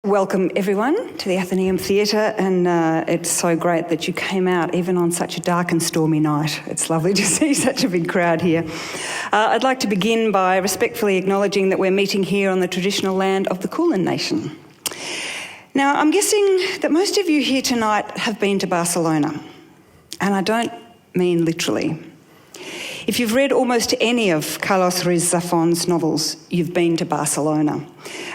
Welcome everyone to the Athenaeum Theatre, and it's so great that you came out even on such a dark and stormy night. It's lovely to see such a big crowd here. I'd like to begin by respectfully acknowledging that we're meeting here on the traditional land of the Kulin Nation. Now, I'm guessing that most of you here tonight have been to Barcelona, and I don't mean literally. If you've read almost any of Carlos Ruiz Zafón's novels, you've been to Barcelona.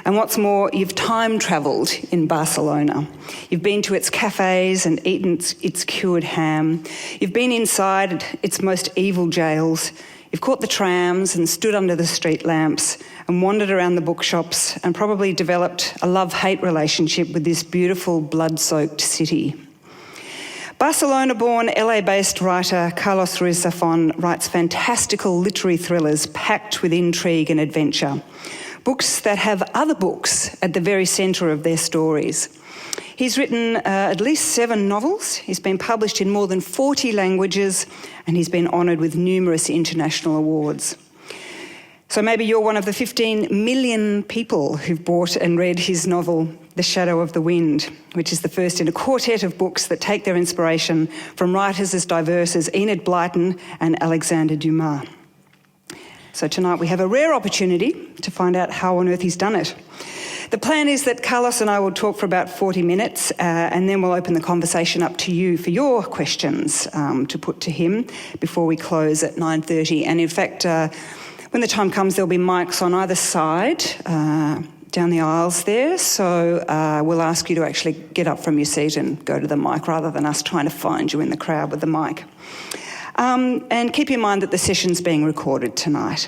And what's more, you've time travelled in Barcelona. You've been to its cafes and eaten its cured ham. You've been inside its most evil jails. You've caught the trams and stood under the street lamps and wandered around the bookshops and probably developed a love-hate relationship with this beautiful, blood-soaked city. Barcelona-born, LA-based writer Carlos Ruiz Zafón writes fantastical literary thrillers packed with intrigue and adventure. Books that have other books at the very centre of their stories. He's written at least 7 novels. He's been published in more than 40 languages, and he's been honoured with numerous international awards. So maybe you're one of the 15 million people who've bought and read his novel, The Shadow of the Wind, which is the first in a quartet of books that take their inspiration from writers as diverse as Enid Blyton and Alexander Dumas. So tonight we have a rare opportunity to find out how on earth he's done it. The plan is that Carlos and I will talk for about 40 minutes and then we'll open the conversation up to you for your questions to put to him before we close at 9:30. And in fact, when the time comes, there'll be mics on either side down the aisles there, so we'll ask you to actually get up from your seat and go to the mic rather than us trying to find you in the crowd with the mic. And keep in mind that the session's being recorded tonight.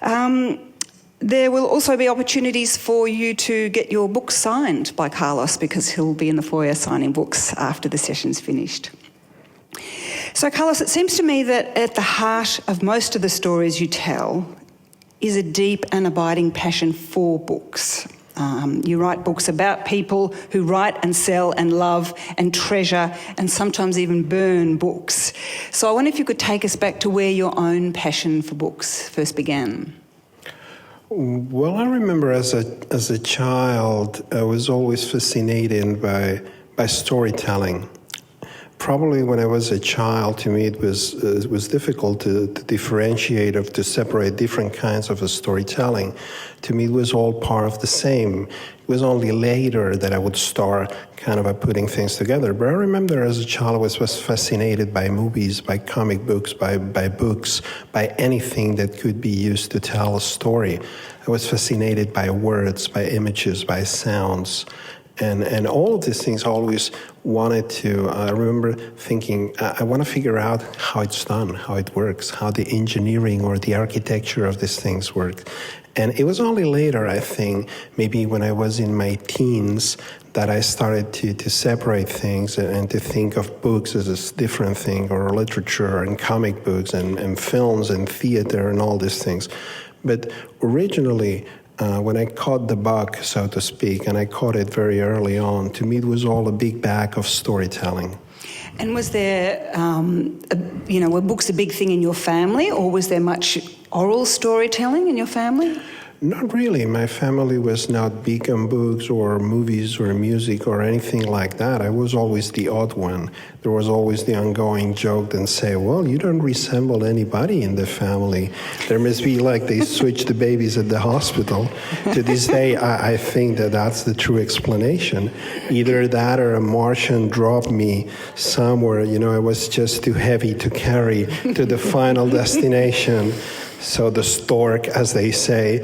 There will also be opportunities for you to get your book signed by Carlos because he'll be in the foyer signing books after the session's finished. So, Carlos, it seems to me that at the heart of most of the stories you tell is a deep and abiding passion for books. You write books about people who write and sell and love and treasure and sometimes even burn books. So I wonder if you could take us back to where your own passion for books first began. Well, I remember as a child, I was always fascinated by storytelling. Probably when I was a child, to me it was difficult to differentiate or to separate different kinds of storytelling. To me it was all part of the same. It was only later that I would start kind of putting things together. But I remember as a child I was fascinated by movies, by comic books, by books, by anything that could be used to tell a story. I was fascinated by words, by images, by sounds. And all of these things I always wanted to, I remember thinking, I want to figure out how it's done, how it works, how the engineering or the architecture of these things work. And it was only later, I think, maybe when I was in my teens, that I started to separate things and to think of books as a different thing, or literature and comic books and films and theater and all these things. But originally, when I caught the bug, so to speak, and I caught it very early on, to me it was all a big bag of storytelling. And was there, were books a big thing in your family, or was there much oral storytelling in your family? Not really. My family was not big on books or movies or music or anything like that. I was always the odd one. There was always the ongoing joke and say, well, you don't resemble anybody in the family. There must be like they switched the babies at the hospital. To this day, I think that's the true explanation. Either that or a Martian dropped me somewhere. I was just too heavy to carry to the final destination. So the stork, as they say,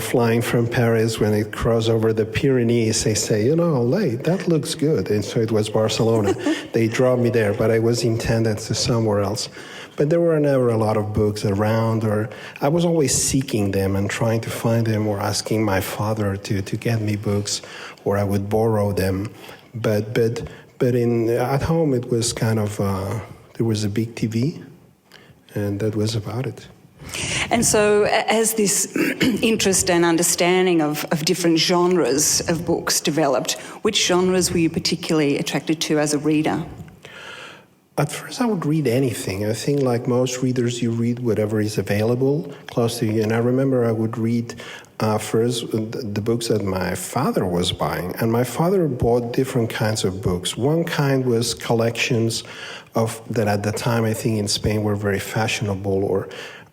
flying from Paris, when it crossed over the Pyrenees, they say, that looks good. And so it was Barcelona. They dropped me there, but I was intended to somewhere else. But there were never a lot of books around, or I was always seeking them and trying to find them, or asking my father to get me books, or I would borrow them. But at home it was kind of, there was a big TV, and that was about it. And so as this interest and understanding of different genres of books developed, which genres were you particularly attracted to as a reader? At first I would read anything. I think like most readers, you read whatever is available close to you. And I remember I would read First, the books that my father was buying, and my father bought different kinds of books. One kind was collections that at the time I think in Spain were very fashionable, or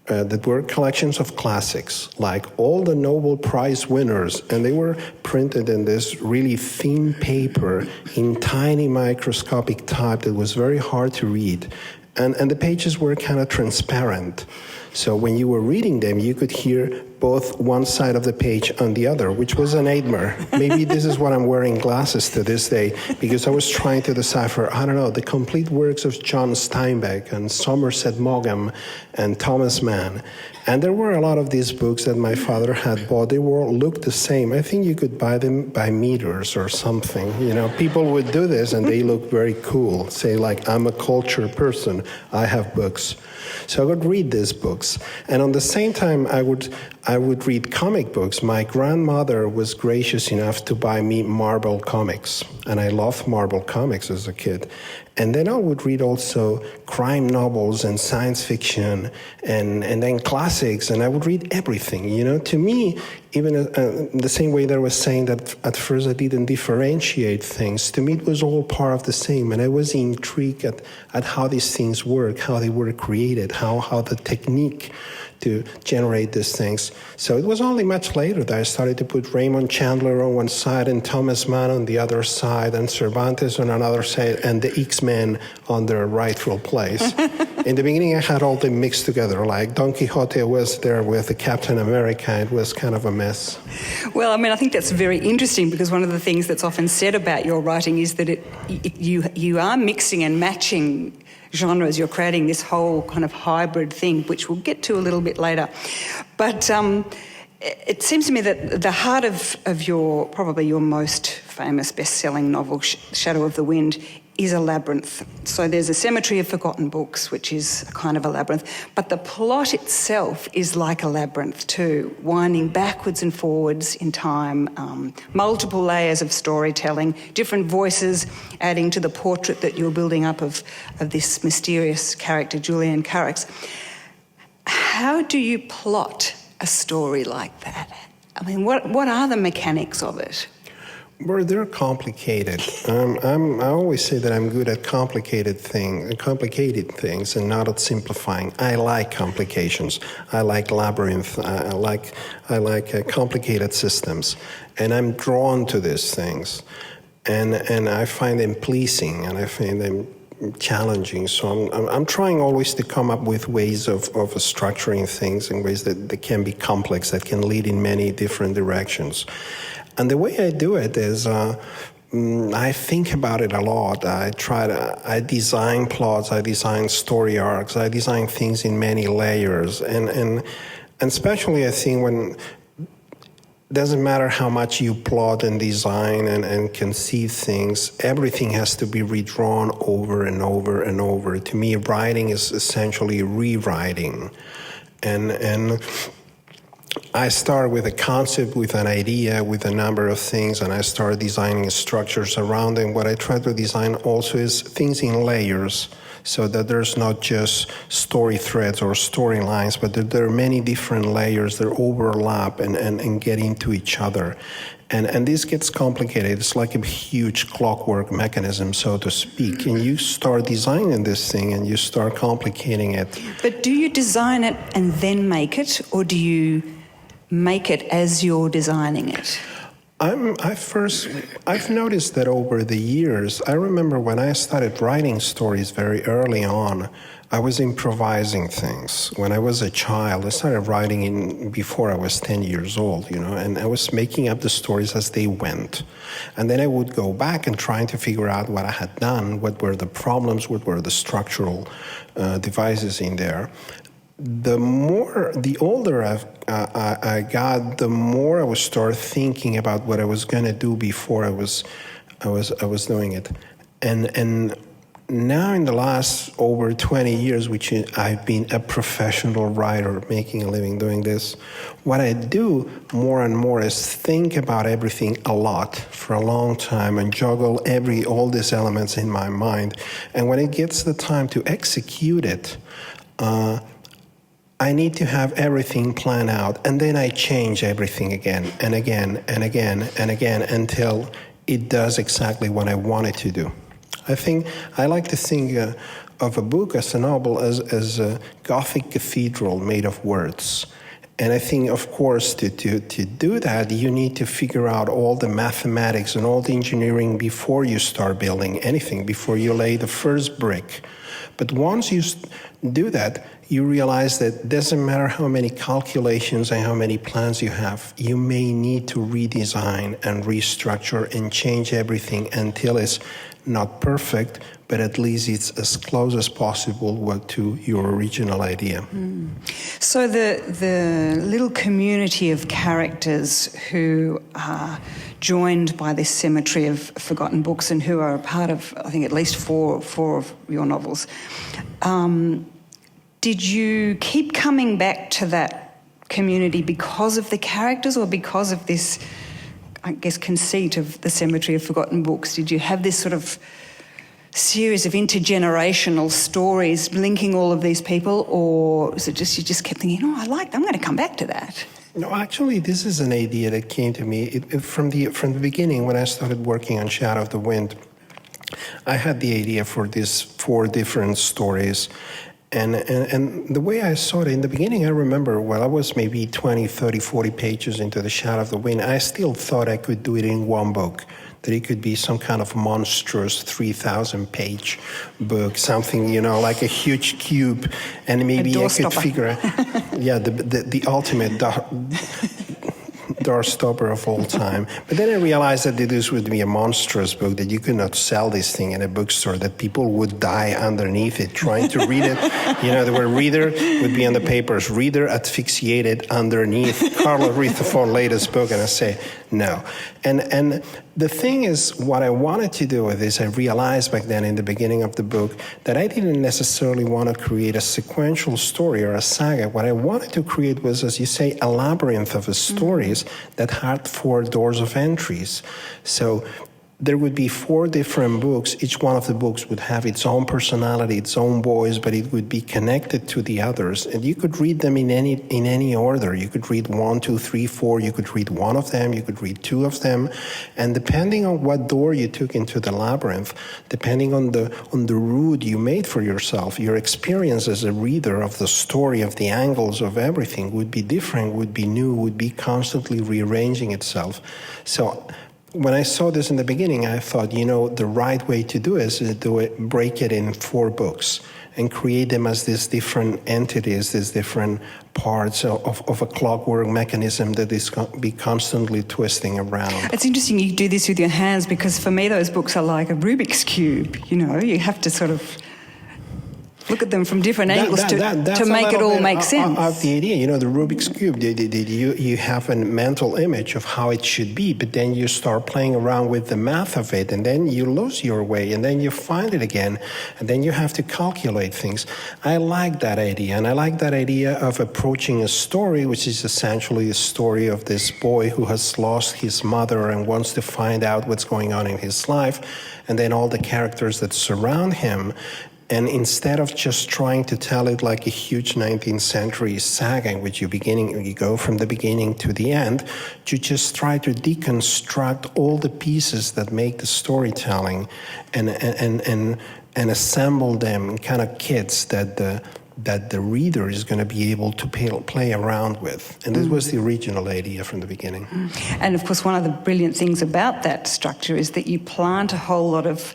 that were collections of classics, like all the Nobel Prize winners, and they were printed in this really thin paper in tiny microscopic type that was very hard to read, and the pages were kind of transparent. So when you were reading them, you could hear both one side of the page and the other, which was a nightmare. Maybe this is why I'm wearing glasses to this day, because I was trying to decipher, I don't know, the complete works of John Steinbeck and Somerset Maugham and Thomas Mann. And there were a lot of these books that my father had bought. They all looked the same. I think you could buy them by meters or something. You know, people would do this and they look very cool. Say like, I'm a cultured person, I have books. So I would read these books. And on the same time, I would read comic books. My grandmother was gracious enough to buy me Marvel comics. And I loved Marvel comics as a kid. And then I would read also crime novels and science fiction and then classics, and I would read everything. You know, to me, even the same way that I was saying that at first I didn't differentiate things, to me it was all part of the same, and I was intrigued at how these things work, how they were created, how the technique to generate these things. So it was only much later that I started to put Raymond Chandler on one side and Thomas Mann on the other side and Cervantes on another side and the X-Men on their rightful place. In the beginning, I had all them mixed together, like Don Quixote was there with the Captain America. It was kind of a mess. Well, I mean, I think that's very interesting, because one of the things that's often said about your writing is that you are mixing and matching genres. You're creating this whole kind of hybrid thing, which we'll get to a little bit later. But it seems to me that the heart of probably your most famous best-selling novel, Shadow of the Wind, is a labyrinth. So there's a cemetery of forgotten books, which is a kind of a labyrinth, but the plot itself is like a labyrinth too, winding backwards and forwards in time, multiple layers of storytelling, different voices adding to the portrait that you're building up of this mysterious character, Julian Carrick's. How do you plot a story like that? I mean, what are the mechanics of it? Well, they're complicated. I always say that I'm good at complicated things and not at simplifying. I like complications. I like labyrinth. I like complicated systems, and I'm drawn to these things, and I find them pleasing, and I find them challenging. So I'm trying always to come up with ways of structuring things in ways that can be complex, that can lead in many different directions. And the way I do it is I think about it a lot. I design plots, I design story arcs, I design things in many layers. And especially I think when it doesn't matter how much you plot and design and conceive things, everything has to be redrawn over and over and over. To me, writing is essentially rewriting. And I start with a concept, with an idea, with a number of things, and I start designing structures around them. What I try to design also is things in layers, so that there's not just story threads or storylines, but that there are many different layers that overlap and get into each other. And this gets complicated. It's like a huge clockwork mechanism, so to speak. And you start designing this thing and you start complicating it. But do you design it and then make it, or do you make it as you're designing it? I've noticed that over the years, I remember when I started writing stories very early on, I was improvising things. When I was a child, I started writing before I was 10 years old, and I was making up the stories as they went. And then I would go back and trying to figure out what I had done, what were the problems, what were the structural devices in there. The older I got, the more I would start thinking about what I was going to do before I was doing it. And now in the last over 20 years, which I've been a professional writer, making a living doing this, what I do more and more is think about everything a lot for a long time and juggle all these elements in my mind. And when it gets the time to execute it, I need to have everything planned out, and then I change everything again and again and again and again until it does exactly what I want it to do. I like to think of a book as a novel as a Gothic cathedral made of words. And I think, of course, to do that, you need to figure out all the mathematics and all the engineering before you start building anything, before you lay the first brick. But once you do that, you realize that it doesn't matter how many calculations and how many plans you have, you may need to redesign and restructure and change everything until it's not perfect, but at least it's as close as possible to your original idea. So the little community of characters who are joined by this cemetery of forgotten books and who are a part of, I think, at least four of your novels, did you keep coming back to that community because of the characters or because of this, I guess, conceit of the cemetery of forgotten books? Did you have this sort of series of intergenerational stories linking all of these people, or was it just you just kept thinking, I'm going to come back to that? No, actually, this is an idea that came to me from the beginning when I started working on Shadow of the Wind. I had the idea for these 4 different stories. And the way I saw it in the beginning, I remember, I was maybe 20, 30, 40 pages into The Shadow of the Wind. I still thought I could do it in one book, that it could be some kind of monstrous 3,000-page book, something, like a huge cube, and maybe I could figure out, the ultimate door stopper of all time. But then I realized that this would be a monstrous book, that you could not sell this thing in a bookstore, that people would die underneath it trying to read it. The word reader would be on the papers, reader asphyxiated underneath Carlos Ruiz Zafón latest book, and I say, no. And the thing is, what I wanted to do with this, I realized back then in the beginning of the book that I didn't necessarily want to create a sequential story or a saga. What I wanted to create was, as you say, a labyrinth of stories that had 4 doors of entries. So there would be 4 different books. Each one of the books would have its own personality, its own voice, but it would be connected to the others. And you could read them in any order. You could read 1, 2, 3, 4. You could read 1 of them. You could read 2 of them. And depending on what door you took into the labyrinth, depending on the route you made for yourself, your experience as a reader of the story, of the angles of everything would be different, would be new, would be constantly rearranging itself. So when I saw this in the beginning, I thought, the right way to do is to break it in 4 books and create them as these different entities, these different parts of a clockwork mechanism that is be constantly twisting around. It's interesting you do this with your hands, because for me those books are like a Rubik's Cube. You have to sort of look at them from different angles to make it all make sense. Of the idea, the Rubik's Cube, you have a mental image of how it should be, but then you start playing around with the math of it, and then you lose your way, and then you find it again, and then you have to calculate things. I like that idea, and I like that idea of approaching a story, which is essentially a story of this boy who has lost his mother and wants to find out what's going on in his life, and then all the characters that surround him. And instead of just trying to tell it like a huge 19th century saga in which you go from the beginning to the end, you just try to deconstruct all the pieces that make the storytelling and assemble them in kind of kits that the reader is going to be able to play around with. And this was the original idea from the beginning. And of course, one of the brilliant things about that structure is that you plant a whole lot of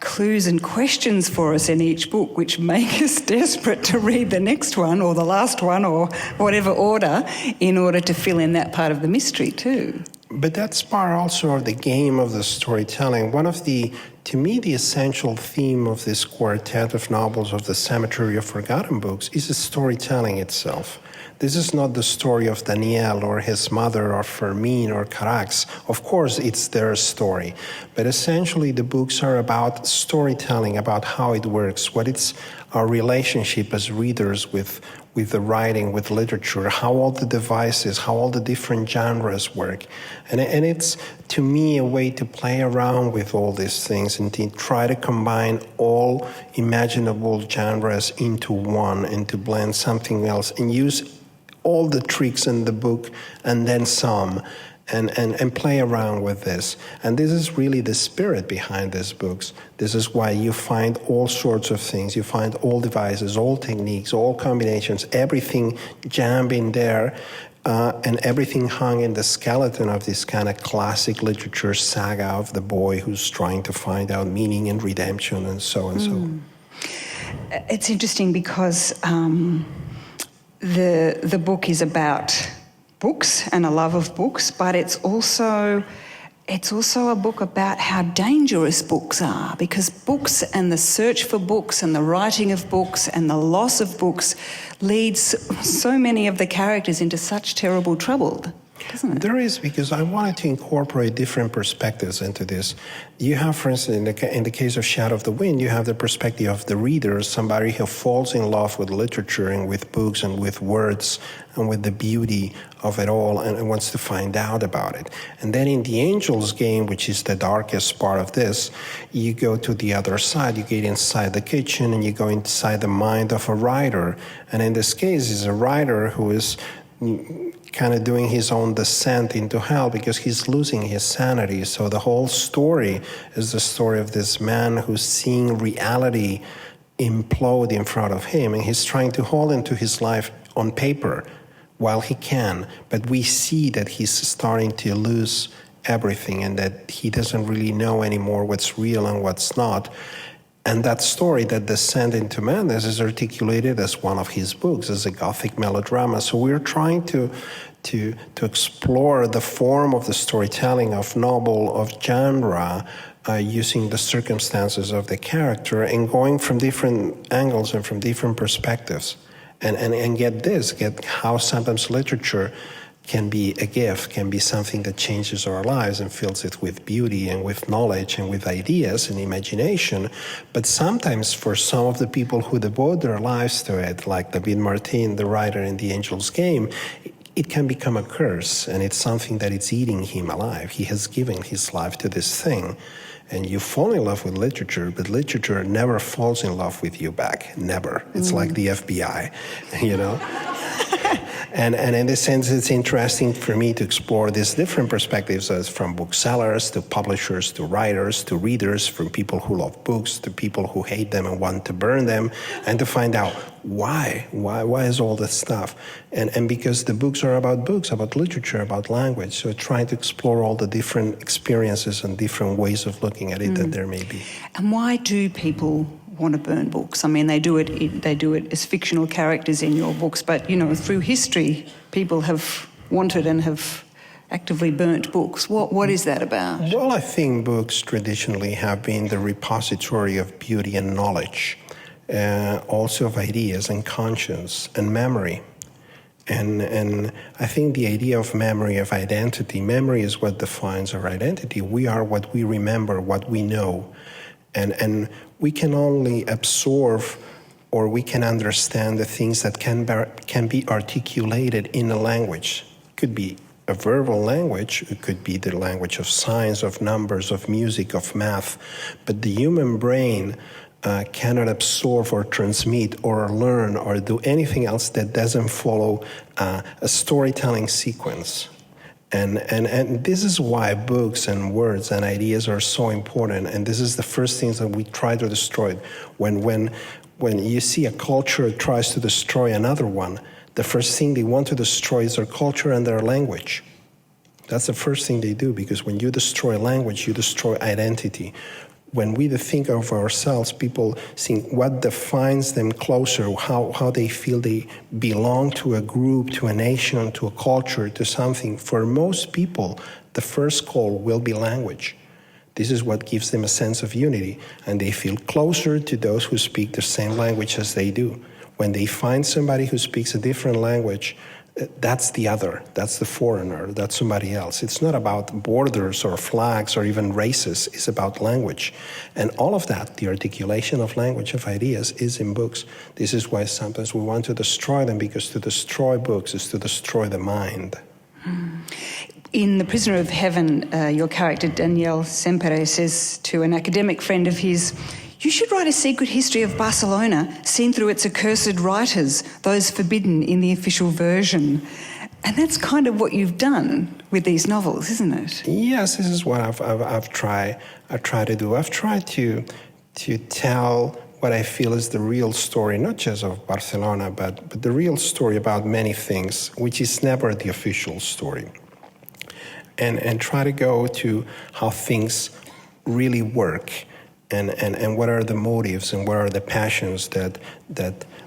clues and questions for us in each book, which make us desperate to read the next one or the last one or whatever order in order to fill in that part of the mystery too. But that's part also of the game of the storytelling. To me, the essential theme of this quartet of novels of the Cemetery of Forgotten Books is the storytelling itself. This is not the story of Daniel or his mother or Fermin or Carax. Of course, it's their story. But essentially, the books are about storytelling, about how it works, what it's our relationship as readers with with the writing, with literature, how all the devices, how all the different genres work. And it's, to me, a way to play around with all these things and to try to combine all imaginable genres into one and to blend something else and use all the tricks in the book and then some. And play around with this. And this is really the spirit behind these books. This is why you find all sorts of things. You find all devices, all techniques, all combinations, everything jammed in there, and everything hung in the skeleton of this kind of classic literature saga of the boy who's trying to find out meaning and redemption and so and so. It's interesting because the book is about books and a love of books, but it's also a book about how dangerous books are, because books and the search for books and the writing of books and the loss of books leads so many of the characters into such terrible trouble, doesn't it? There is, because I wanted to incorporate different perspectives into this. You have, for instance, in the case of Shadow of the Wind, you have the perspective of the reader, somebody who falls in love with literature and with books and with words and with the beauty of it all and wants to find out about it. And then in the Angel's Game, which is the darkest part of this, you go to the other side, you get inside the kitchen and you go inside the mind of a writer. And in this case, it's a writer who is kind of doing his own descent into hell because he's losing his sanity. So the whole story is the story of this man who's seeing reality implode in front of him, and he's trying to hold into his life on paper while he can, but we see that he's starting to lose everything and that he doesn't really know anymore what's real and what's not. And that story, that descent into madness, is articulated as one of his books, as a Gothic melodrama. So we're trying to explore the form of the storytelling of novel, of genre, using the circumstances of the character and going from different angles and from different perspectives. And get how sometimes literature can be a gift, can be something that changes our lives and fills it with beauty and with knowledge and with ideas and imagination. But sometimes for some of the people who devote their lives to it, like David Martin, the writer in The Angel's Game, it can become a curse, and it's something that is eating him alive. He has given his life to this thing. And you fall in love with literature, but literature never falls in love with you back. Never. It's like the FBI, you know? And in this sense, it's interesting for me to explore these different perspectives, as from booksellers to publishers to writers to readers, from people who love books to people who hate them and want to burn them, and to find out why is all this stuff? And because the books are about literature, about language, so trying to explore all the different experiences and different ways of looking at it that there may be. And why do people want to burn books? I mean, they do it as fictional characters in your books, but, you know, through history, people have wanted and have actively burnt books. What is that about? Well, I think books traditionally have been the repository of beauty and knowledge, also of ideas and conscience and memory. And I think the idea of memory, of identity, memory is what defines our identity. We are what we remember, what we know. And we can only absorb or we can understand the things that can be articulated in a language. It could be a verbal language, it could be the language of science, of numbers, of music, of math, but the human brain cannot absorb or transmit or learn or do anything else that doesn't follow a storytelling sequence. And this is why books and words and ideas are so important. And this is the first things that we try to destroy. When you see a culture tries to destroy another one, the first thing they want to destroy is their culture and their language. That's the first thing they do, because when you destroy language, you destroy identity. When we think of ourselves, people think what defines them closer, how they feel they belong to a group, to a nation, to a culture, to something. For most people, the first call will be language. This is what gives them a sense of unity, and they feel closer to those who speak the same language as they do. When they find somebody who speaks a different language, that's the other, that's the foreigner, that's somebody else. It's not about borders or flags or even races, it's about language. And all of that, the articulation of language, of ideas, is in books. This is why sometimes we want to destroy them, because to destroy books is to destroy the mind. In The Prisoner of Heaven, your character Daniel Sempere says to an academic friend of his, "You should write a secret history of Barcelona seen through its accursed writers, those forbidden in the official version." And that's kind of what you've done with these novels, isn't it? Yes, this is what I've tried to do. I've tried to tell what I feel is the real story, not just of Barcelona, but the real story about many things, which is never the official story. And try to go to how things really work. And what are the motives and what are the passions that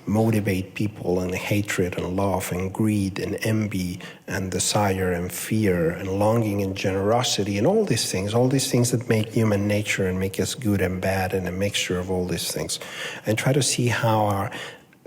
motivate people, and hatred and love and greed and envy and desire and fear and longing and generosity and all these things that make human nature and make us good and bad, and a mixture of all these things. And try to see how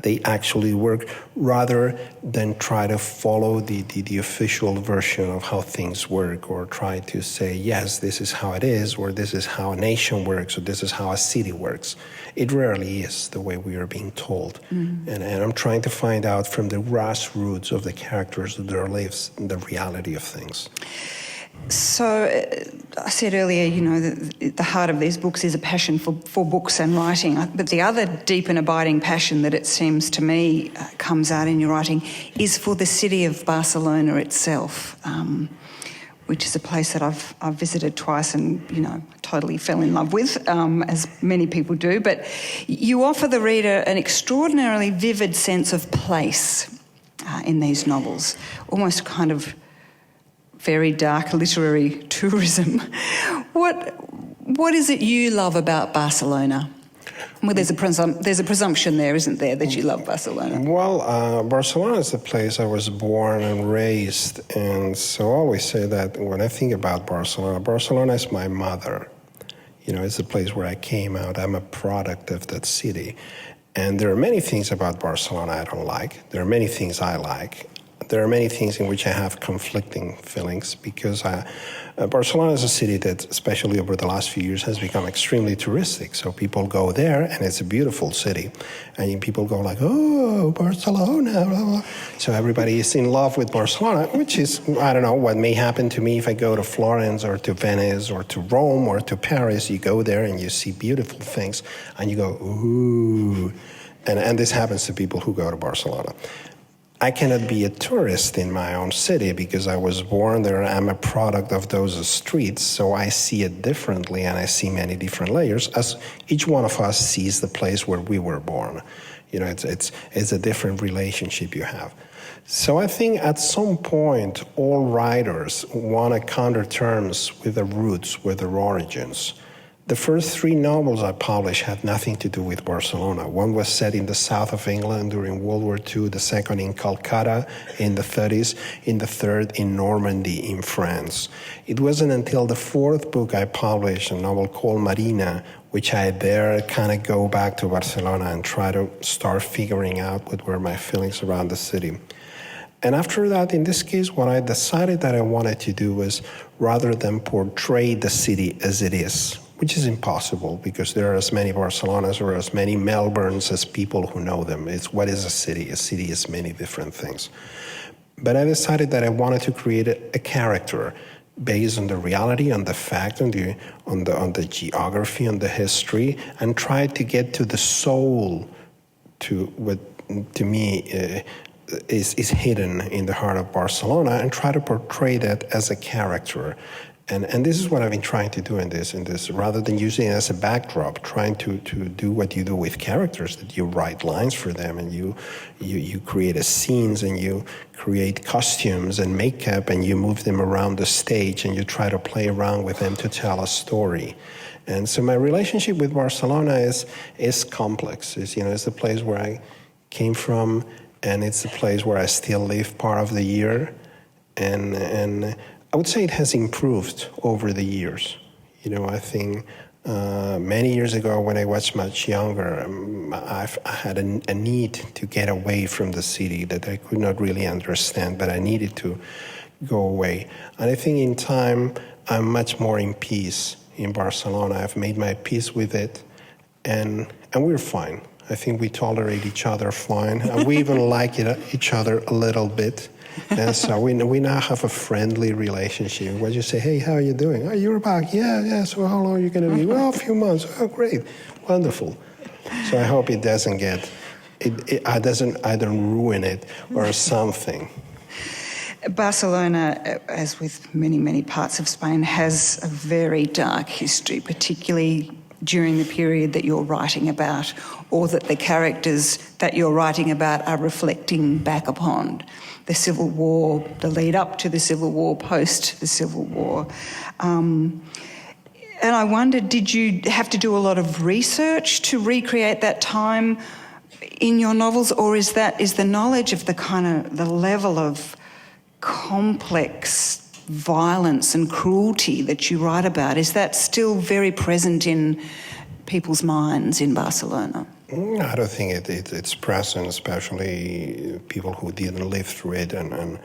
they actually work, rather than try to follow the official version of how things work, or try to say, yes, this is how it is, or this is how a nation works, or this is how a city works. It rarely is the way we are being told. And I'm trying to find out from the grassroots of the characters, of their lives, the reality of things. So I said earlier, that the heart of these books is a passion for books and writing. But the other deep and abiding passion that it seems to me comes out in your writing is for the city of Barcelona itself, which is a place that I've visited twice and, totally fell in love with, as many people do. But you offer the reader an extraordinarily vivid sense of place in these novels, almost kind of very dark literary tourism. What is it you love about Barcelona? Well, there's a presumption there, isn't there, that you love Barcelona? Well, Barcelona is the place I was born and raised, and so I always say that when I think about Barcelona is my mother. It's the place where I came out. I'm a product of that city. And there are many things about Barcelona I don't like. There are many things I like. There are many things in which I have conflicting feelings, because Barcelona is a city that, especially over the last few years, has become extremely touristic. So people go there, and it's a beautiful city. And people go like, oh, Barcelona, blah, blah. So everybody is in love with Barcelona, which is, I don't know, what may happen to me if I go to Florence or to Venice or to Rome or to Paris. You go there and you see beautiful things, and you go, ooh. And this happens to people who go to Barcelona. I cannot be a tourist in my own city because I was born there. I'm a product of those streets, so I see it differently, and I see many different layers, as each one of us sees the place where we were born. It's a different relationship you have. So I think at some point, all writers want to come to terms with the roots, with their origins. The first 3 novels I published had nothing to do with Barcelona. One was set in the south of England during World War II, the second in Calcutta in the 30s, in the third in Normandy in France. It wasn't until the 4th book I published, a novel called Marina, which I there kind of go back to Barcelona and try to start figuring out what were my feelings around the city. And after that, in this case, what I decided that I wanted to do was, rather than portray the city as it is, which is impossible because there are as many Barcelonas or as many Melbournes as people who know them. It's what is a city? A city is many different things. But I decided that I wanted to create a character based on the reality, on the fact, on the geography, on the history, and try to get to the soul, to what to me is hidden in the heart of Barcelona, and try to portray that as a character. And this is what I've been trying to do in this, rather than using it as a backdrop, trying to do what you do with characters, that you write lines for them, and you create scenes, and you create costumes and makeup, and you move them around the stage, and you try to play around with them to tell a story. And so my relationship with Barcelona is complex. It's the place where I came from, and it's the place where I still live part of the year, and I would say it has improved over the years. I think Many years ago, when I was much younger, I had a need to get away from the city that I could not really understand, but I needed to go away. And I think in time, I'm much more in peace in Barcelona. I've made my peace with it, and we're fine. I think we tolerate each other fine. And we even like each other a little bit. And so we now have a friendly relationship where you say, hey, how are you doing? Oh, you're back. Yeah. So how long are you going to be? Well, a few months. Oh, great. Wonderful. So I hope it doesn't doesn't ruin it or something. Barcelona, as with many, many parts of Spain, has a very dark history, particularly during the period that you're writing about, or that the characters that you're writing about are reflecting back upon. The Civil War, the lead up to the Civil War, post the Civil War. And I wondered, did you have to do a lot of research to recreate that time in your novels, or is the knowledge of the level of complex violence and cruelty that you write about, is that still very present in people's minds in Barcelona? I don't think it's present, especially people who didn't live through it, and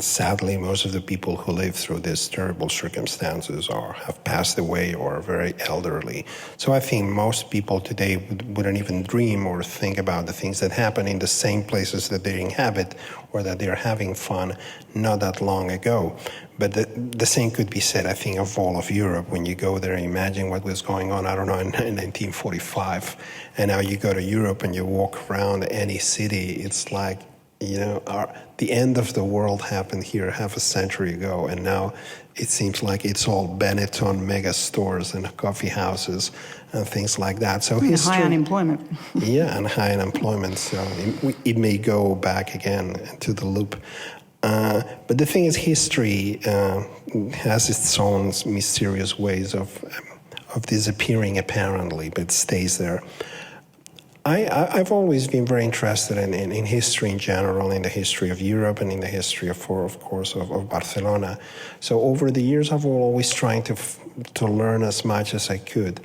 sadly, most of the people who live through these terrible circumstances have passed away or are very elderly. So I think most people today wouldn't even dream or think about the things that happen in the same places that they inhabit or that they're having fun not that long ago. But the same could be said, I think, of all of Europe. When you go there, imagine what was going on, I don't know, in 1945. And now you go to Europe and you walk around any city, it's like, the end of the world happened here half a century ago, and now it seems like it's all Benetton mega stores and coffee houses and things like that. So history, high unemployment. Yeah, and high unemployment. So it may go back again to the loop. But the thing is, history has its own mysterious ways of disappearing, apparently, but it stays there. I've always been very interested in history in general, in the history of Europe and in the history of course, of Barcelona. So over the years, I've always trying to learn as much as I could.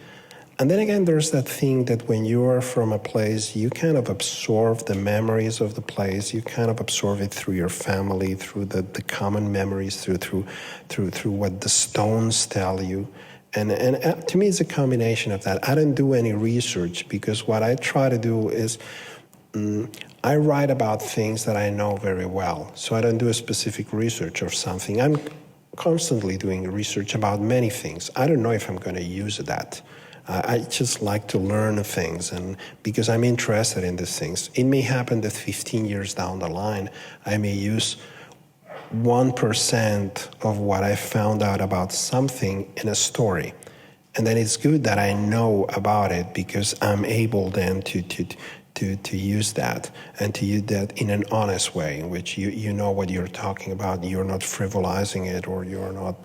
And then again, there's that thing that when you are from a place, you kind of absorb the memories of the place. You kind of absorb it through your family, through the common memories, through what the stones tell you. And to me, it's a combination of that. I don't do any research because what I try to do is I write about things that I know very well. So I don't do a specific research or something. I'm constantly doing research about many things. I don't know if I'm going to use that. I just like to learn things, and because I'm interested in these things. It may happen that 15 years down the line, I may use 1% of what I found out about something in a story. And then it's good that I know about it because I'm able then to use that and to use that in an honest way in which you know what you're talking about. You're not frivolizing it or you're not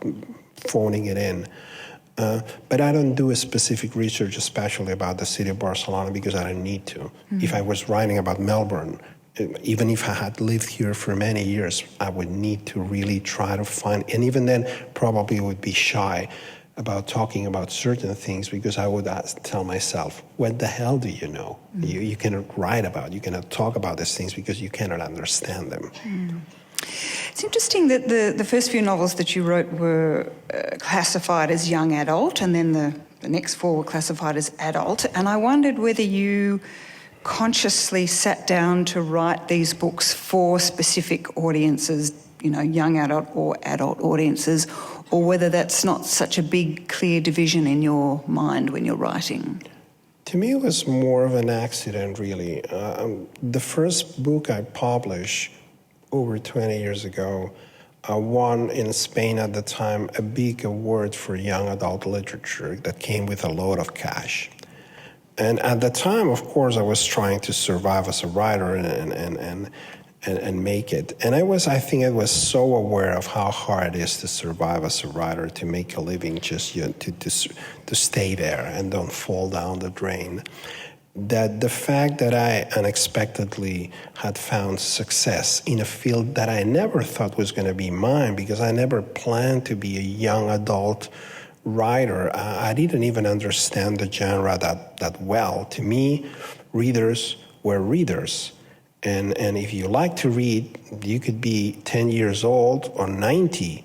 phoning it in. But I don't do a specific research, especially about the city of Barcelona, because I don't need to. Mm-hmm. If I was writing about Melbourne, even if I had lived here for many years, I would need to really try to find, and even then probably would be shy about talking about certain things because I would tell myself, what the hell do you know? Mm. You cannot write about, you cannot talk about these things because you cannot understand them. Mm. It's interesting that the first few novels that you wrote were classified as young adult, and then the next four were classified as adult, and I wondered whether you consciously sat down to write these books for specific audiences, young adult or adult audiences, or whether that's not such a big, clear division in your mind when you're writing. To me, it was more of an accident, really. The first book I published over 20 years ago won in Spain at the time a big award for young adult literature that came with a load of cash. And at the time, of course, I was trying to survive as a writer and make it. And I think I was so aware of how hard it is to survive as a writer, to make a living, just to stay there and don't fall down the drain. That the fact that I unexpectedly had found success in a field that I never thought was going to be mine, because I never planned to be a young adult writer, I didn't even understand the genre that well. To me, readers were readers. And if you like to read, you could be 10 years old or 90.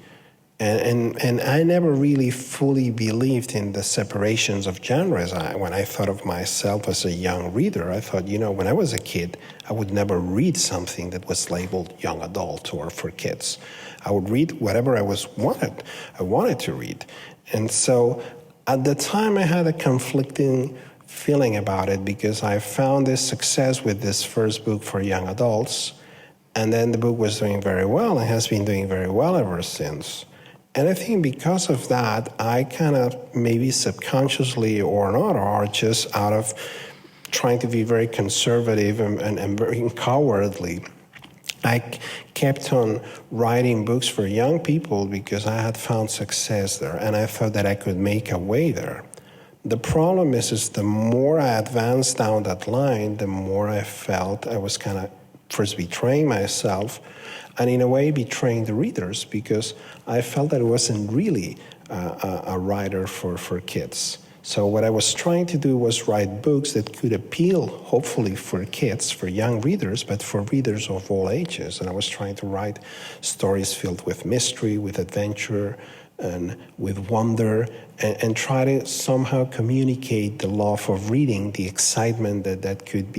And I never really fully believed in the separations of genres. When I thought of myself as a young reader, I thought, when I was a kid, I would never read something that was labeled young adult or for kids. I would read whatever I wanted to read. And so at the time, I had a conflicting feeling about it because I found this success with this first book for young adults, and then the book was doing very well and has been doing very well ever since. And I think because of that, I kind of maybe subconsciously or not, or just out of trying to be very conservative and very cowardly, I kept on writing books for young people because I had found success there, and I thought that I could make a way there. The problem is the more I advanced down that line, the more I felt I was kind of first betraying myself, and in a way betraying the readers, because I felt that it wasn't really a writer for kids. So what I was trying to do was write books that could appeal, hopefully, for kids, for young readers, but for readers of all ages. And I was trying to write stories filled with mystery, with adventure, and with wonder, and try to somehow communicate the love of reading, the excitement that could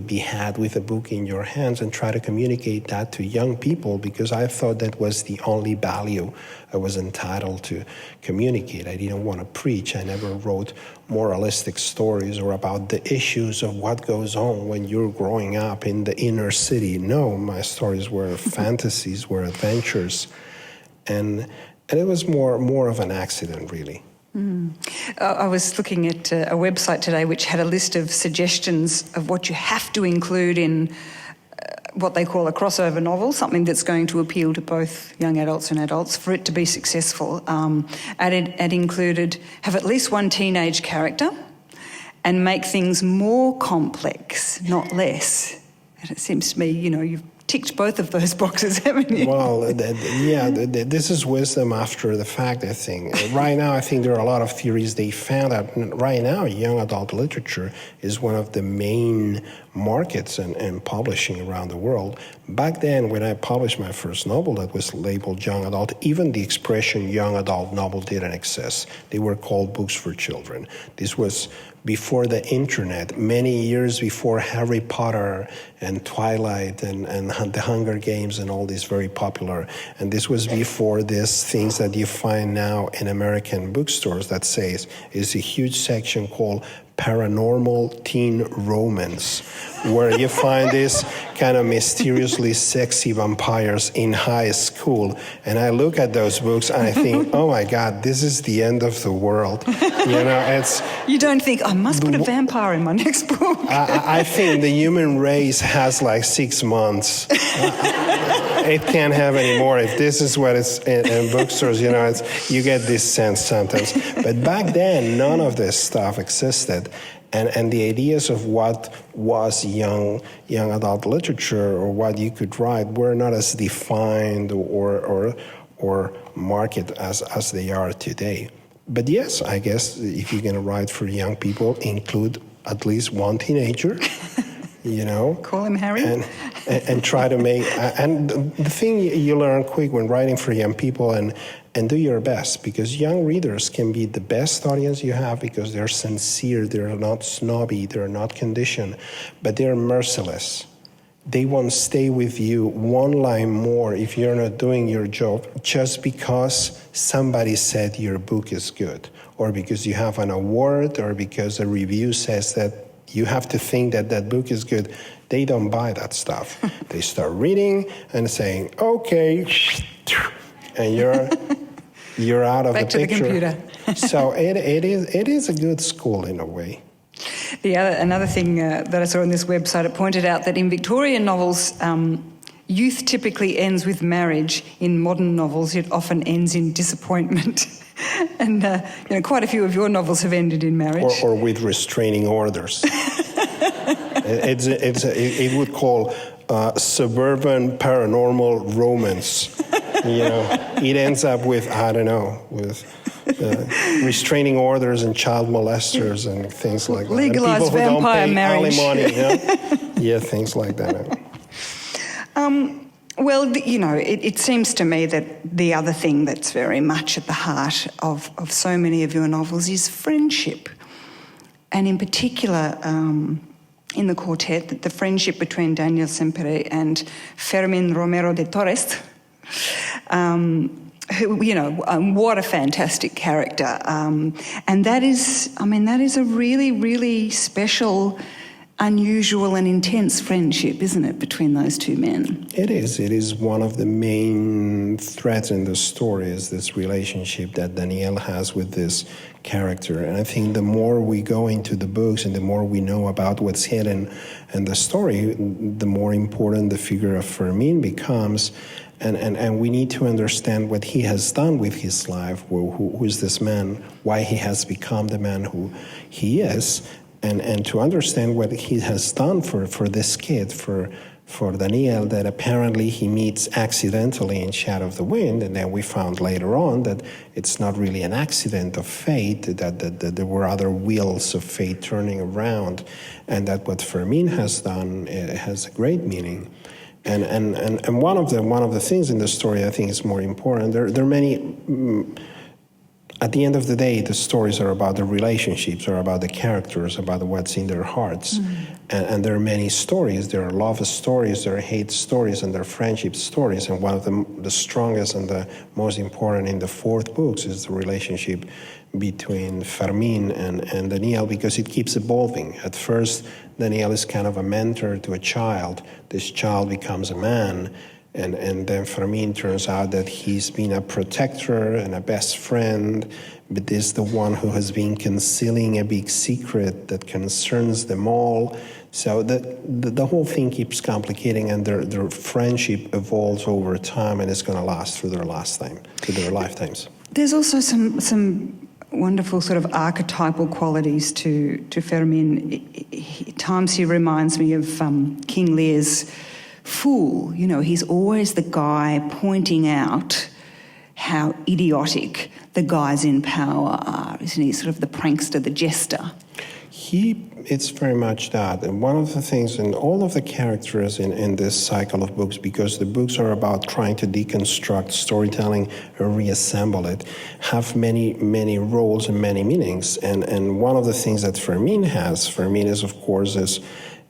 be had with a book in your hands, and try to communicate that to young people, because I thought that was the only value I was entitled to communicate. I didn't want to preach. I never wrote moralistic stories or about the issues of what goes on when you're growing up in the inner city. No, my stories were fantasies, were adventures, and it was more of an accident, really. I was looking at a website today which had a list of suggestions of what you have to include in what they call a crossover novel, something that's going to appeal to both young adults and adults for it to be successful. And it included have at least one teenage character and make things more complex, not less. And it seems to me, you've ticked both of those boxes, haven't you? Well, this is wisdom after the fact, I think. Right now, I think there are a lot of theories. They found that right now, young adult literature is one of the main markets and publishing around the world. Back then, when I published my first novel that was labeled young adult, even the expression young adult novel didn't exist. They were called books for children. This was before the internet, many years before Harry Potter and Twilight and the Hunger Games and all these very popular. And this was before these things that you find now in American bookstores that says is a huge section called paranormal teen romance, where you find these kind of mysteriously sexy vampires in high school. And I look at those books and I think, oh my God, this is the end of the world. You don't think, I must put a vampire in my next book. I think the human race has like 6 months. It can't have any more. If this is what it's in bookstores, you get this sense sometimes. But back then, none of this stuff existed. And the ideas of what was young adult literature or what you could write were not as defined or marketed as they are today. But yes, I guess if you're going to write for young people, include at least one teenager. Call him Harry. And try to make... And the thing you learn quick when writing for young people and do your best, because young readers can be the best audience you have because they're sincere, they're not snobby, they're not conditioned, but they're merciless. They won't stay with you one line more if you're not doing your job just because somebody said your book is good, or because you have an award, or because a review says that you have to think that book is good. They don't buy that stuff. They start reading and saying, okay, and you're out of Back the picture. Back to the computer. So it is a good school in a way. Another thing that I saw on this website, it pointed out that in Victorian novels, youth typically ends with marriage. In modern novels, it often ends in disappointment. And quite a few of your novels have ended in marriage. Or with restraining orders. It would call suburban paranormal romance. It ends up with, I don't know, with restraining orders and child molesters and things like that. Legalized and people who vampire don't pay marriage. alimony, yeah, things like that. Well, it seems to me that the other thing that's very much at the heart of so many of your novels is friendship. And in particular, in the quartet, the friendship between Daniel Semper and Fermin Romero de Torres, who, what a fantastic character. And that is a really, really special, unusual and intense friendship, isn't it, between those two men? It is. It is one of the main threads in the story, is this relationship that Daniel has with this character. And I think the more we go into the books and the more we know about what's hidden in the story, the more important the figure of Fermin becomes. And we need to understand what he has done with his life, who is this man, why he has become the man who he is, and to understand what he has done for this kid, for Daniel, that apparently he meets accidentally in Shadow of the Wind, and then we found later on that it's not really an accident of fate, that there were other wheels of fate turning around, and that what Fermin has done has a great meaning. And one of the things in the story I think is more important. There are many. At the end of the day, the stories are about the relationships, are about the characters, about what's in their hearts. Mm-hmm. And there are many stories. There are love stories, there are hate stories, and there are friendship stories. And one of the strongest and the most important in the fourth books is the relationship between Fermin and Daniel, because it keeps evolving. At first, Daniel is kind of a mentor to a child. This child becomes a man. And then Fermin turns out that he's been a protector and a best friend, but is the one who has been concealing a big secret that concerns them all. So the whole thing keeps complicating, and their friendship evolves over time, and it's going to last through their lifetimes. There's also some wonderful sort of archetypal qualities to Fermin. At times he reminds me of King Lear's fool. He's always the guy pointing out how idiotic the guys in power are, isn't he? Sort of the prankster, the jester. It's very much that. And one of the things, and all of the characters in this cycle of books, because the books are about trying to deconstruct storytelling or reassemble it, have many, many roles and many meanings. And one of the things that Fermin is, of course,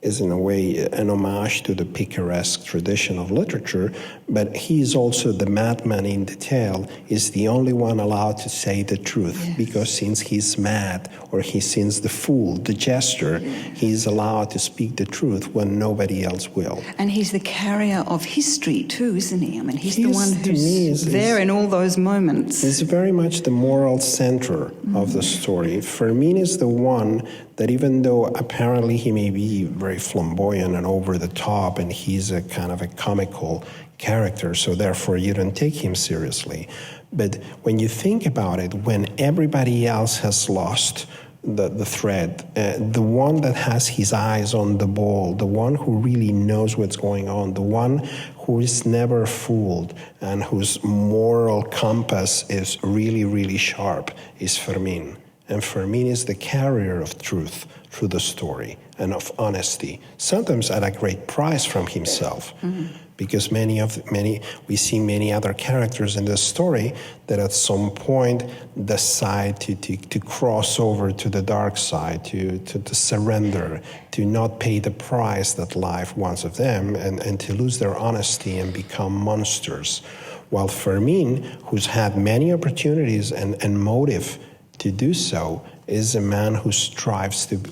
is in a way an homage to the picaresque tradition of literature, but he is also the madman in the tale, is the only one allowed to say the truth. Yes. Because since he's mad, or since the fool, the jester, he's allowed to speak the truth when nobody else will. And he's the carrier of history too, isn't he? I mean, he's the one who's there in all those moments. He's very much the moral center of the story. Fermin is the one that, even though apparently he may be very flamboyant and over the top, and he's a kind of a comical character, so therefore you don't take him seriously. But when you think about it, when everybody else has lost the thread, the one that has his eyes on the ball, the one who really knows what's going on, the one who is never fooled and whose moral compass is really, really sharp, is Fermin. And Fermin is the carrier of truth through the story and of honesty, sometimes at a great price from himself. Mm-hmm. Because we see many other characters in this story that at some point decide to cross over to the dark side, to surrender, to not pay the price that life wants of them, and to lose their honesty and become monsters. While Fermin, who's had many opportunities and motive to do so, is a man who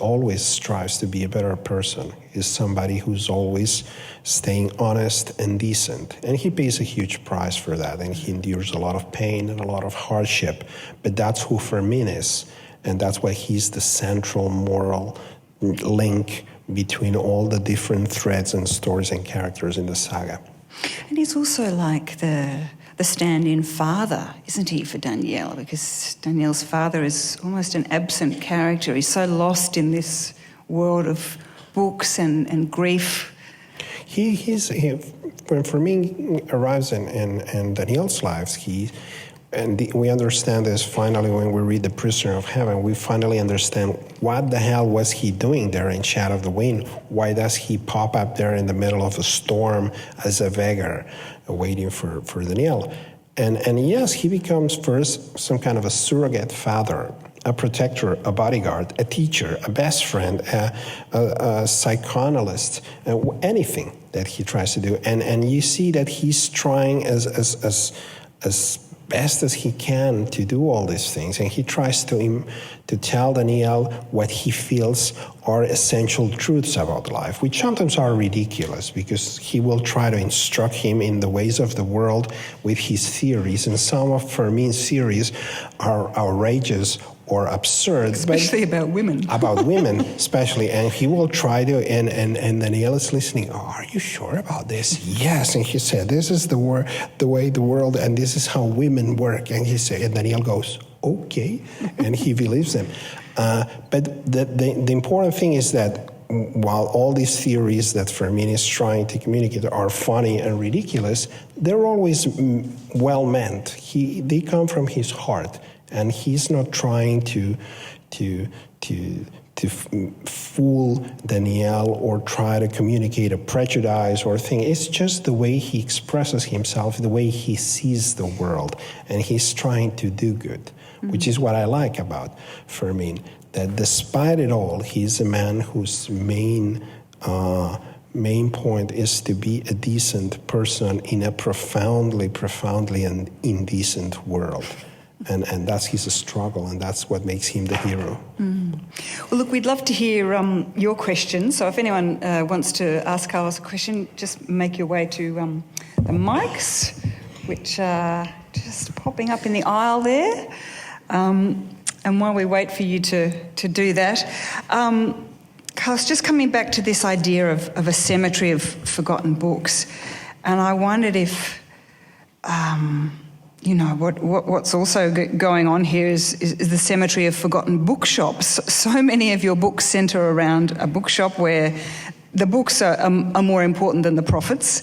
always strives to be a better person, is somebody who's always staying honest and decent. And he pays a huge price for that, and he endures a lot of pain and a lot of hardship. But that's who Fermin is, and that's why he's the central moral link between all the different threads and stories and characters in the saga. And he's also like the stand-in father, isn't he, for Daniel? Because Daniel's father is almost an absent character. He's so lost in this world of books and grief. When Fermin arrives in Daniel's life, we understand this finally when we read The Prisoner of Heaven. We finally understand what the hell was he doing there in Shadow of the Wind? Why does he pop up there in the middle of a storm as a beggar, waiting for Daniel? And yes, he becomes first some kind of a surrogate father, a protector, a bodyguard, a teacher, a best friend, a psychoanalyst, anything that he tries to do. And you see that he's trying as best as he can to do all these things, and he tries to tell Daniel what he feels are essential truths about life, which sometimes are ridiculous because he will try to instruct him in the ways of the world with his theories, and some of Fermin's theories are outrageous or absurd. Especially about women. About women, especially. And he will try to, and Daniel is listening, are you sure about this? Yes. And he said, this is the way the world, and this is how women work. And he said, and Daniel goes, okay. And he believes them. But the important thing is that while all these theories that Fermin is trying to communicate are funny and ridiculous, they're always well meant. They come from his heart. And he's not trying to fool Daniel or try to communicate a prejudice or thing. It's just the way he expresses himself, the way he sees the world, and he's trying to do good, which is what I like about Fermin. That despite it all, he's a man whose main point is to be a decent person in a profoundly and indecent world. And that's his struggle, and that's what makes him the hero. Well, look, we'd love to hear your questions. So if anyone wants to ask Carlos a question, just make your way to the mics, which are just popping up in the aisle there. And while we wait for you to do that, Carlos, just coming back to this idea of a cemetery of forgotten books, and I wondered if... what's also going on here is the cemetery of forgotten bookshops. So many of your books centre around a bookshop where the books are more important than the profits,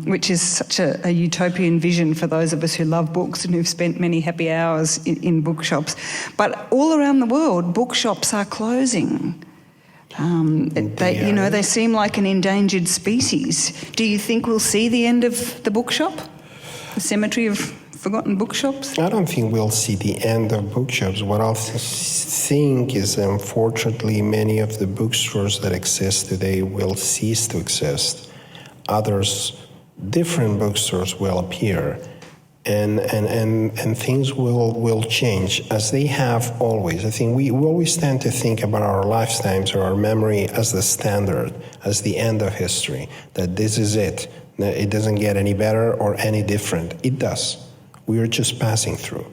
which is such a utopian vision for those of us who love books and who've spent many happy hours in bookshops. But all around the world, bookshops are closing. They seem like an endangered species. Do you think we'll see the end of the bookshop? The cemetery of forgotten bookshops? I don't think we'll see the end of bookshops. What I think is, unfortunately, many of the bookstores that exist today will cease to exist. Others, different bookstores will appear, and things will change, as they have always. I think we always tend to think about our lifetimes or our memory as the standard, as the end of history, that this is it. It doesn't get any better or any different. It does. We are just passing through.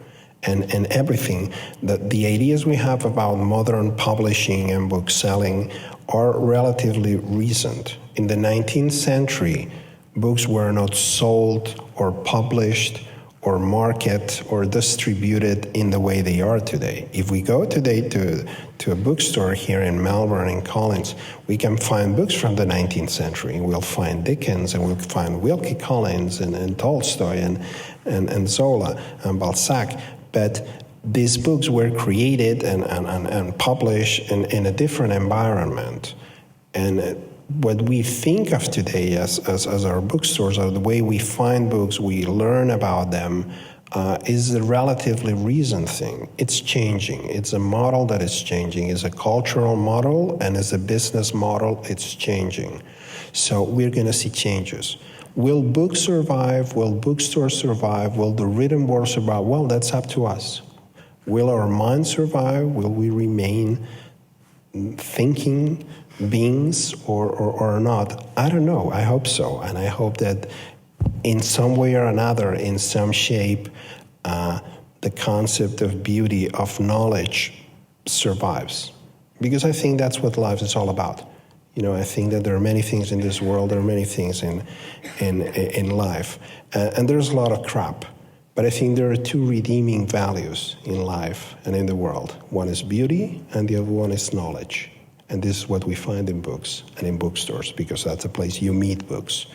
And everything, the ideas we have about modern publishing and book selling are relatively recent. In the 19th century, books were not sold or published or marketed or distributed in the way they are today. If we go today to a bookstore here in Melbourne, in Collins, we can find books from the 19th century. We'll find Dickens, and we'll find Wilkie Collins and Tolstoy and Zola and Balzac. But these books were created and published in a different environment. And what we think of today as our bookstores, or the way we find books, we learn about them, is a relatively recent thing. It's changing. It's a model that is changing. It's a cultural model, and as a business model, it's changing. So we're going to see changes. Will books survive? Will bookstores survive? Will the written word survive? Well, that's up to us. Will our mind survive? Will we remain thinking beings or not? I don't know. I hope so. And I hope that in some way or another, in some shape, the concept of beauty, of knowledge survives. Because I think that's what life is all about. I think that there are many things in this world, there are many things in life. And there's a lot of crap. But I think there are two redeeming values in life and in the world. One is beauty, and the other one is knowledge. And this is what we find in books and in bookstores, because that's a place you meet books.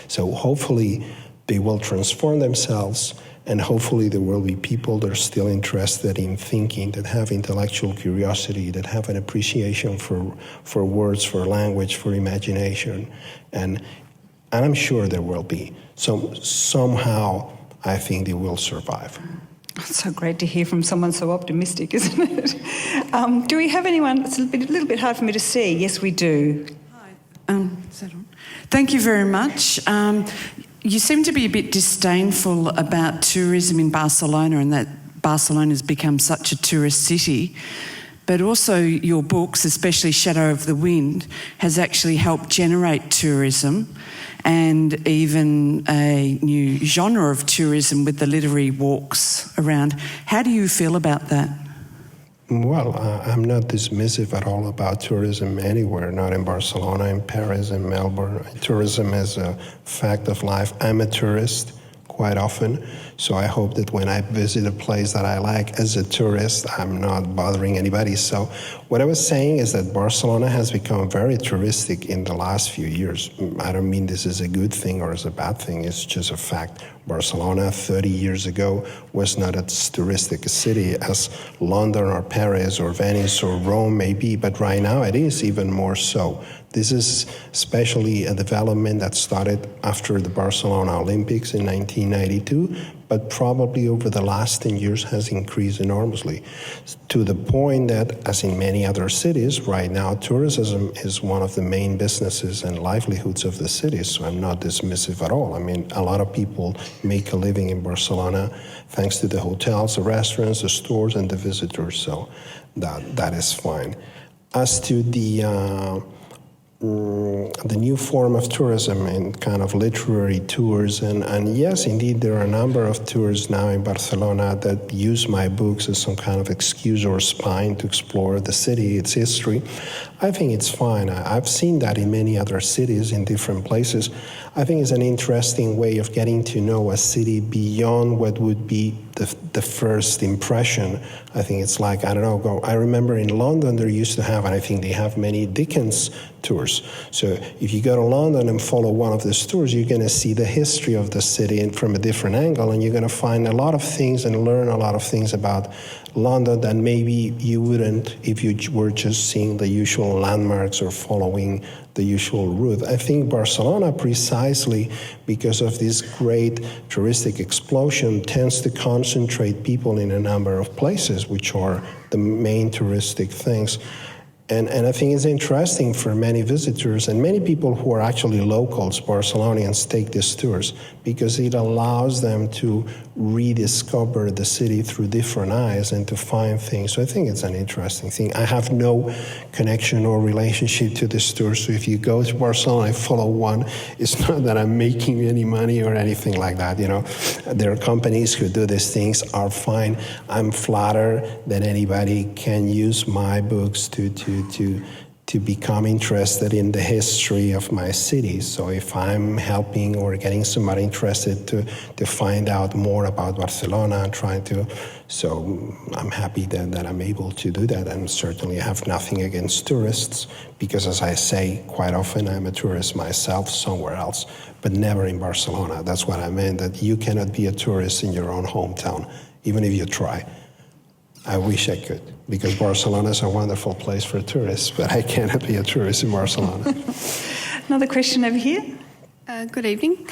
So hopefully they will transform themselves And hopefully there will be people that are still interested in thinking, that have intellectual curiosity, that have an appreciation for words, for language, for imagination. And I'm sure there will be. So somehow I think they will survive. It's so great to hear from someone so optimistic, isn't it? Do we have anyone? It's a little bit hard for me to see. Yes, we do. Hi. Is that on? Thank you very much. You seem to be a bit disdainful about tourism in Barcelona and that Barcelona has become such a tourist city. But also your books, especially Shadow of the Wind, has actually helped generate tourism and even a new genre of tourism with the literary walks around. How do you feel about that? Well, I'm not dismissive at all about tourism anywhere, not in Barcelona, in Paris, in Melbourne. Tourism is a fact of life. I'm a tourist quite often, so I hope that when I visit a place that I like as a tourist, I'm not bothering anybody. So what I was saying is that Barcelona has become very touristic in the last few years. I don't mean this is a good thing or is a bad thing, it's just a fact. Barcelona 30 years ago was not as touristic a city as London or Paris or Venice or Rome may be, but right now it is even more so. This is especially a development that started after the Barcelona Olympics in 1992, but probably over the last 10 years has increased enormously, to the point that, as in many other cities, right now tourism is one of the main businesses and livelihoods of the city, so I'm not dismissive at all. I mean, a lot of people make a living in Barcelona thanks to the hotels, the restaurants, the stores, and the visitors, so that is fine. As to the new form of tourism and kind of literary tours, and yes, indeed, there are a number of tours now in Barcelona that use my books as some kind of excuse or spine to explore the city, its history. I think it's fine. I've seen that in many other cities in different places. I think it's an interesting way of getting to know a city beyond what would be the first impression. I think it's like, I don't know, I remember in London there used to have, and I think they have many Dickens tours. So if you go to London and follow one of these tours, you're going to see the history of the city and from a different angle, and you're going to find a lot of things and learn a lot of things about London that maybe you wouldn't if you were just seeing the usual landmarks or following the usual route. I think Barcelona, precisely because of this great touristic explosion, tends to concentrate people in a number of places, which are the main touristic things. And I think it's interesting for many visitors and many people who are actually locals, Barcelonians, take these tours because it allows them to rediscover the city through different eyes and to find things. So I think it's an interesting thing. I have no connection or relationship to this tour, so if you go to Barcelona and follow one, it's not that I'm making any money or anything like that. You know, there are companies who do these things, are fine. I'm flattered that anybody can use my books to become interested in the history of my city. So if I'm helping or getting somebody interested to find out more about Barcelona and trying to, so I'm happy that I'm able to do that, and certainly I have nothing against tourists because, as I say, quite often I'm a tourist myself somewhere else, but never in Barcelona. That's what I meant, that you cannot be a tourist in your own hometown, even if you try. I wish I could, because Barcelona is a wonderful place for tourists, but I cannot be a tourist in Barcelona. Another question over here. Good evening.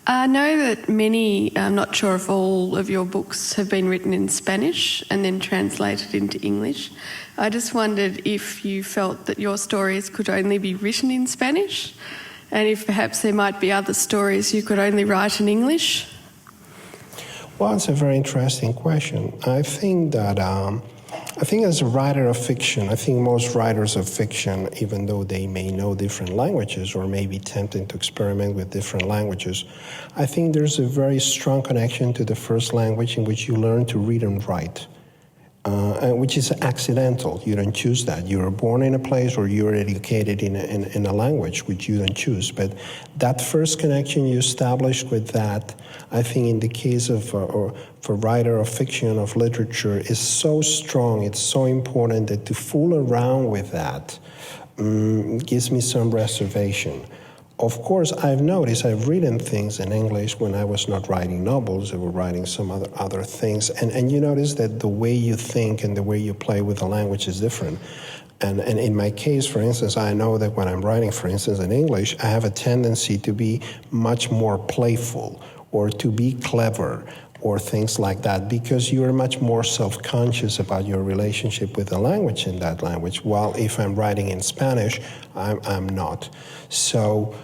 I know that many, I'm not sure if all of your books have been written in Spanish and then translated into English. I just wondered if you felt that your stories could only be written in Spanish, and if perhaps there might be other stories you could only write in English. Well, it's a very interesting question. I think that, as a writer of fiction, I think most writers of fiction, even though they may know different languages or may be tempted to experiment with different languages, I think there's a very strong connection to the first language in which you learn to read and write, which is accidental. You don't choose that. You were born in a place or you were educated in a language which you don't choose. But that first connection you establish with that, I think in the case of for writer of fiction, of literature, is so strong, it's so important that to fool around with that gives me some reservation. of course, I've noticed I've written things in English when I was not writing novels. I was writing some other things. And you notice that the way you think and the way you play with the language is different. And in my case, for instance, I know that when I'm writing, for instance, in English, I have a tendency to be much more playful or to be clever or things like that, because you're much more self-conscious about your relationship with the language in that language, while if I'm writing in Spanish, I'm not. So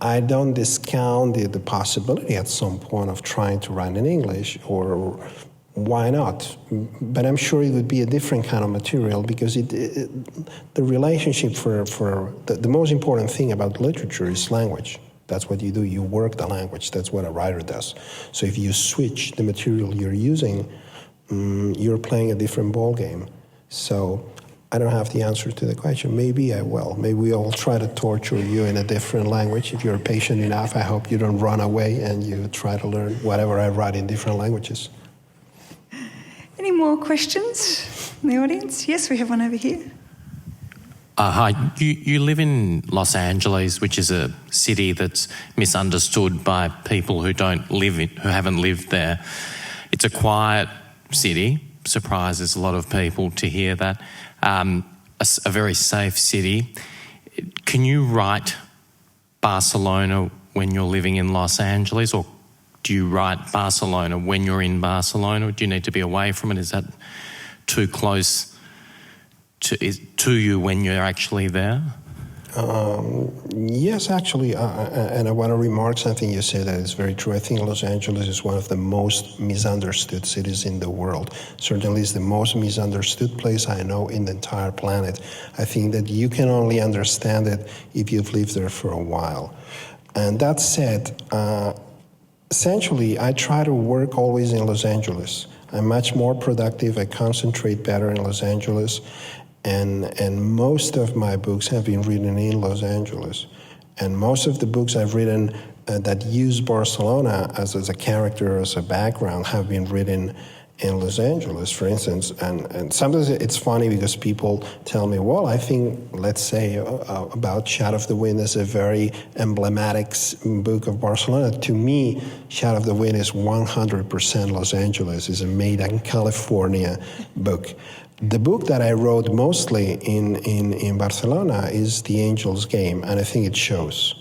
I don't discount the possibility at some point of trying to write in English, or why not? But I'm sure it would be a different kind of material, because the relationship for the most important thing about literature is language. That's what you do. You work the language. That's what a writer does. So if you switch the material you're using, you're playing a different ball game. So I don't have the answer to the question. Maybe I will. Maybe I'll try to torture you in a different language. If you're patient enough, I hope you don't run away and you try to learn whatever I write in different languages. Any more questions in the audience? Yes, we have one over here. Hi, you live in Los Angeles, which is a city that's misunderstood by people who haven't lived there. It's a quiet city, surprises a lot of people to hear that. A very safe city. Can you write Barcelona when you're living in Los Angeles, or do you write Barcelona when you're in Barcelona? Do you need to be away from it? Is that too close to you when you're actually there? Yes, actually, and I want to remark something you said that is very true. I think Los Angeles is one of the most misunderstood cities in the world. Certainly it's the most misunderstood place I know in the entire planet. I think that you can only understand it if you've lived there for a while. And that said, essentially, I try to work always in Los Angeles. I'm much more productive. I concentrate better in Los Angeles. And most of my books have been written in Los Angeles. And most of the books I've written that use Barcelona as a character, as a background, have been written in Los Angeles, for instance. And sometimes it's funny because people tell me, well, I think, let's say, about Shadow of the Wind is a very emblematic book of Barcelona. To me, Shadow of the Wind is 100% Los Angeles. It's a made in California book. The book that I wrote mostly in Barcelona is The Angel's Game, and I think it shows.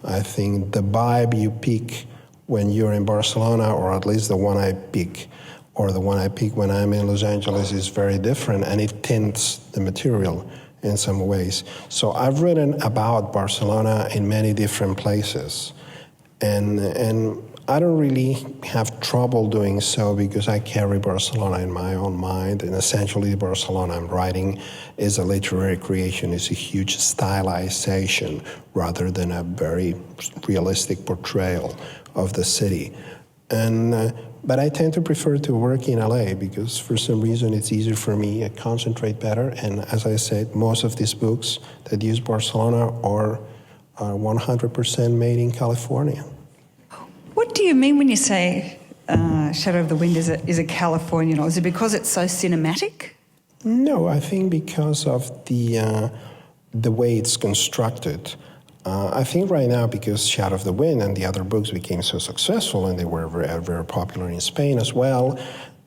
I think the vibe you pick when you're in Barcelona, or at least the one I pick, or the one I pick when I'm in Los Angeles, is very different, and it tints the material in some ways. So I've written about Barcelona in many different places, and I don't really have trouble doing so because I carry Barcelona in my own mind, and essentially Barcelona I'm writing is a literary creation, is a huge stylization rather than a very realistic portrayal of the city. But I tend to prefer to work in LA because for some reason it's easier for me, I concentrate better, and as I said, most of these books that use Barcelona are 100% made in California. What do you mean when you say Shadow of the Wind is a Californian novel? Is it because it's so cinematic? No, I think because of the way it's constructed. I think right now, because Shadow of the Wind and the other books became so successful and they were very, very popular in Spain as well,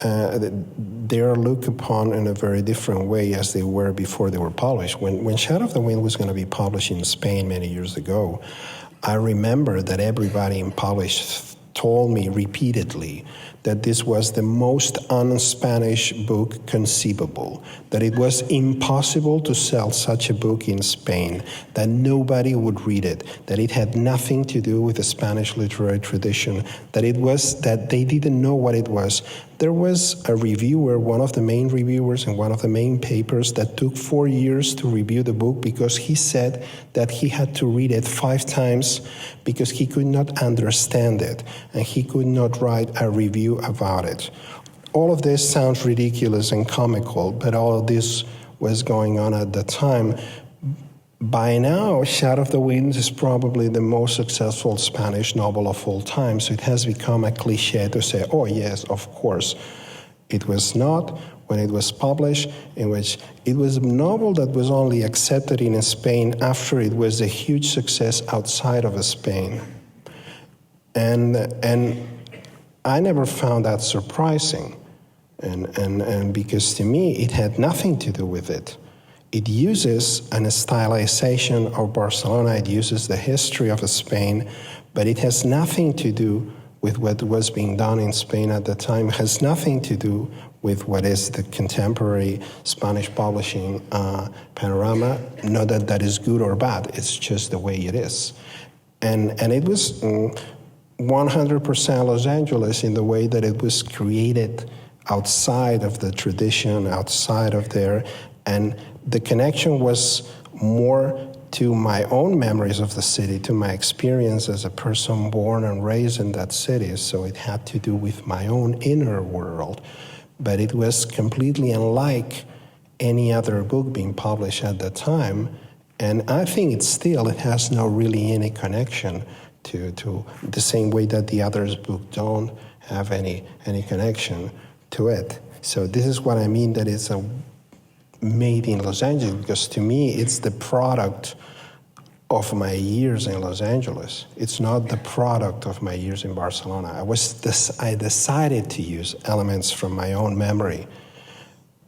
they are looked upon in a very different way as they were before they were published. When Shadow of the Wind was going to be published in Spain many years ago, I remember that everybody in published told me repeatedly that this was the most un-Spanish book conceivable, that it was impossible to sell such a book in Spain, that nobody would read it, that it had nothing to do with the Spanish literary tradition, that they didn't know what it was. There was a reviewer, one of the main reviewers in one of the main papers, that took 4 years to review the book because he said that he had to read it 5 times because he could not understand it and he could not write a review about it. All of this sounds ridiculous and comical, but all of this was going on at the time. By now, Shadow of the Wind is probably the most successful Spanish novel of all time, so it has become a cliche to say, oh yes, of course. It was not. when it was published, in which it was a novel that was only accepted in Spain after it was a huge success outside of Spain. And I never found that surprising. And because to me, it had nothing to do with it. It uses a stylization of Barcelona, it uses the history of Spain, but it has nothing to do with what was being done in Spain at the time. It has nothing to do with what is the contemporary Spanish publishing panorama. Not that that is good or bad, it's just the way it is. And it was 100% Los Angeles in the way that it was created outside of the tradition, outside of there, and the connection was more to my own memories of the city, to my experience as a person born and raised in that city, so it had to do with my own inner world, but it was completely unlike any other book being published at the time, and I think it has no really any connection to the same way that the others book don't have any connection to it. So this is what I mean, that it's a made in Los Angeles, because to me it's the product of my years in Los Angeles. It's not the product of my years in Barcelona. I decided to use elements from my own memory,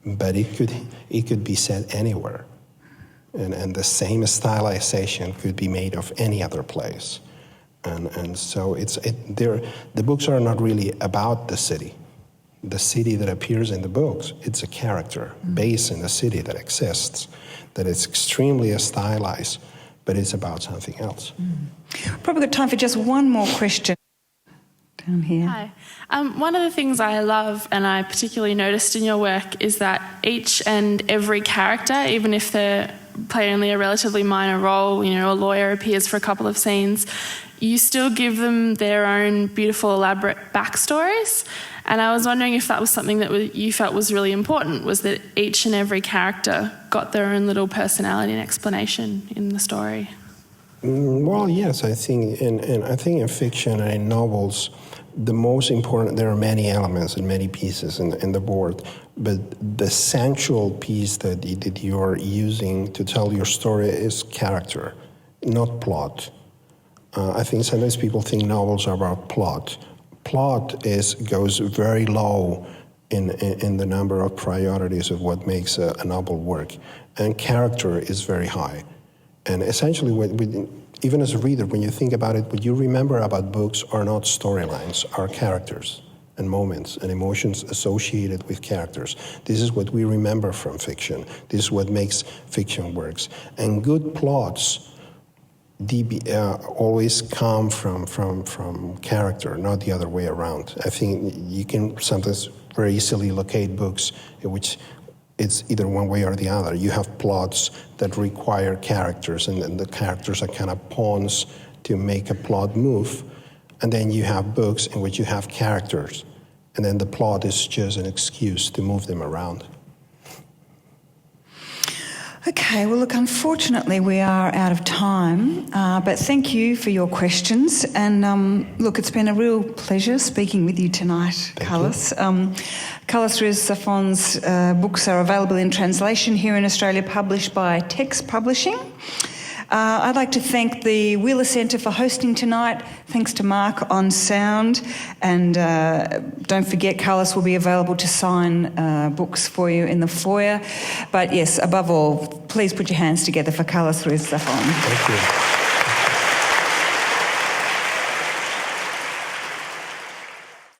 but it could be said anywhere, and the same stylization could be made of any other place, and so the books are not really about the city. The city that appears in the books, it's a character based in the city that exists, that is extremely stylized, but it's about something else. Probably got time for just one more question. Down here. Hi. One of the things I love and I particularly noticed in your work is that each and every character, even if they play only a relatively minor role, a lawyer appears for a couple of scenes, you still give them their own beautiful, elaborate backstories. And I was wondering if that was something that you felt was really important, was that each and every character got their own little personality and explanation in the story. Well, yes, I think in fiction and in novels, the most important, there are many elements and many pieces in the board, but the central piece that you're using to tell your story is character, not plot. I think sometimes people think novels are about plot. Plot goes very low in the number of priorities of what makes a novel work, and character is very high. And essentially, even as a reader, when you think about it, what you remember about books are not storylines, are characters and moments and emotions associated with characters. This is what we remember from fiction. This is what makes fiction works. And good plots always come from character, not the other way around. I think you can sometimes very easily locate books in which it's either one way or the other. You have plots that require characters, and then the characters are kind of pawns to make a plot move. And then you have books in which you have characters, and then the plot is just an excuse to move them around. Okay, well, look, unfortunately we are out of time, but thank you for your questions. And look, it's been a real pleasure speaking with you tonight, Carlos. Carlos Ruiz Zafón's books are available in translation here in Australia, published by Text Publishing. I'd like to thank the Wheeler Centre for hosting tonight. Thanks to Mark on sound. And don't forget, Carlos will be available to sign books for you in the foyer. But yes, above all, please put your hands together for Carlos Ruiz Zafón. Thank you.